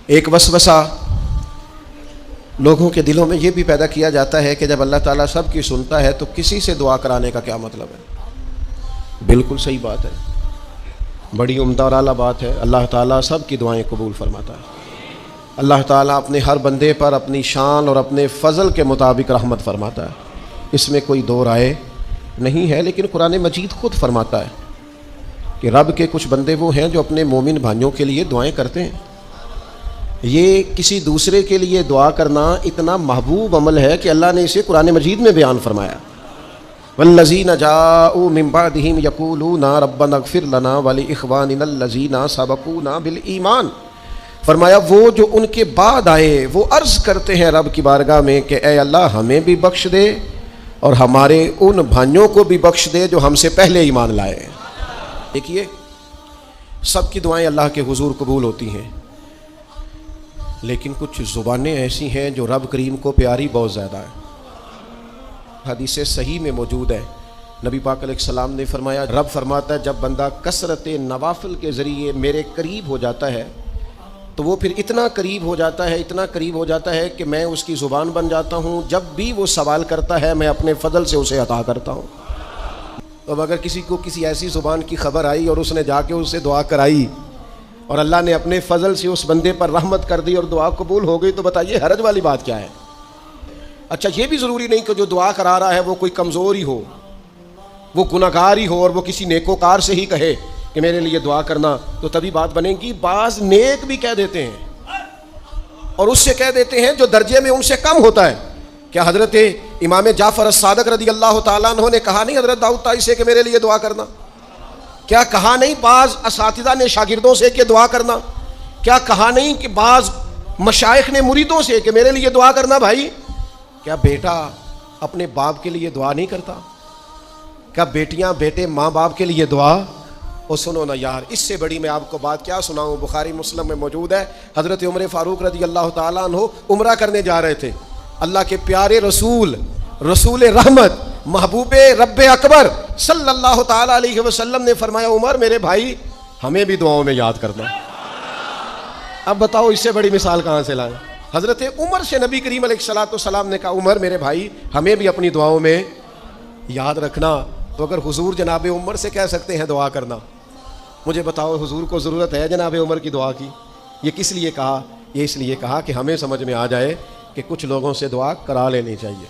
ایک وسوسہ لوگوں کے دلوں میں یہ بھی پیدا کیا جاتا ہے کہ جب اللہ تعالیٰ سب کی سنتا ہے تو کسی سے دعا کرانے کا کیا مطلب ہے؟ بالکل صحیح بات ہے، بڑی عمدہ اور اعلیٰ بات ہے۔ اللہ تعالیٰ سب کی دعائیں قبول فرماتا ہے۔ اللہ تعالیٰ اپنے ہر بندے پر اپنی شان اور اپنے فضل کے مطابق رحمت فرماتا ہے، اس میں کوئی دو رائے نہیں ہے۔ لیکن قرآن مجید خود فرماتا ہے کہ رب کے کچھ بندے وہ ہیں جو اپنے مومن بھائیوں کے لیے دعائیں کرتے ہیں۔ یہ کسی دوسرے کے لیے دعا کرنا اتنا محبوب عمل ہے کہ اللہ نے اسے قرآن مجید میں بیان فرمایا، والذین جاءوا من بعدہم یقولون ربنا اغفر لنا ولإخواننا الذین سبقونا بالایمان۔ فرمایا وہ جو ان کے بعد آئے وہ عرض کرتے ہیں رب کی بارگاہ میں کہ اے اللہ ہمیں بھی بخش دے اور ہمارے ان بھائیوں کو بھی بخش دے جو ہم سے پہلے ایمان لائے۔ دیکھیے سب کی دعائیں اللہ کے حضور قبول ہوتی ہیں، لیکن کچھ زبانیں ایسی ہیں جو رب کریم کو پیاری بہت زیادہ ہے۔ حدیث صحیح میں موجود ہے، نبی پاک علیہ السلام نے فرمایا، رب فرماتا ہے جب بندہ کثرت نوافل کے ذریعے میرے قریب ہو جاتا ہے تو وہ پھر اتنا قریب ہو جاتا ہے، اتنا قریب ہو جاتا ہے کہ میں اس کی زبان بن جاتا ہوں، جب بھی وہ سوال کرتا ہے میں اپنے فضل سے اسے عطا کرتا ہوں۔ اب اگر کسی کو کسی ایسی زبان کی خبر آئی اور اس نے جا کے اس سے دعا کرائی اور اللہ نے اپنے فضل سے اس بندے پر رحمت کر دی اور دعا قبول ہو گئی، تو بتائیے حرج والی بات کیا ہے؟ اچھا یہ بھی ضروری نہیں کہ جو دعا کرا رہا ہے وہ کوئی کمزور ہی ہو، وہ گناہگار ہی ہو اور وہ کسی نیکوکار سے ہی کہے کہ میرے لیے دعا کرنا تو تبھی بات بنے گی۔ بعض نیک بھی کہہ دیتے ہیں اور اس سے کہہ دیتے ہیں جو درجے میں ان سے کم ہوتا ہے۔ کیا حضرت امام جعفر الصادق رضی اللہ تعالیٰ عنہ نے کہا نہیں حضرت داؤد طائی سے کہ میرے لیے دعا کرنا؟ کیا کہا نہیں بعض اساتذہ نے شاگردوں سے کہ دعا کرنا؟ کیا کہا نہیں کہ بعض مشائخ نے مریدوں سے کہ میرے لیے دعا کرنا؟ بھائی کیا بیٹا اپنے باپ کے لیے دعا نہیں کرتا؟ کیا بیٹیاں بیٹے ماں باپ کے لیے دعا؟ اور سنو نا یار، اس سے بڑی میں آپ کو بات کیا سناؤں، بخاری مسلم میں موجود ہے، حضرت عمر فاروق رضی اللہ تعالیٰ عنہ عمرہ کرنے جا رہے تھے، اللہ کے پیارے رسول رحمت محبوب رب اکبر صلی اللہ تعالیٰ علیہ وسلم نے فرمایا عمر میرے بھائی ہمیں بھی دعاؤں میں یاد کرنا۔ اب بتاؤ اس سے بڑی مثال کہاں سے لائیں؟ حضرت عمر سے نبی کریم علیہ السلام نے کہا عمر میرے بھائی ہمیں بھی اپنی دعاؤں میں یاد رکھنا۔ تو اگر حضور جناب عمر سے کہہ سکتے ہیں دعا کرنا، مجھے بتاؤ حضور کو ضرورت ہے جناب عمر کی دعا کی؟ یہ کس لیے کہا؟ یہ اس لیے کہا کہ ہمیں سمجھ میں آ جائے کہ کچھ لوگوں سے دعا کرا لینی چاہیے۔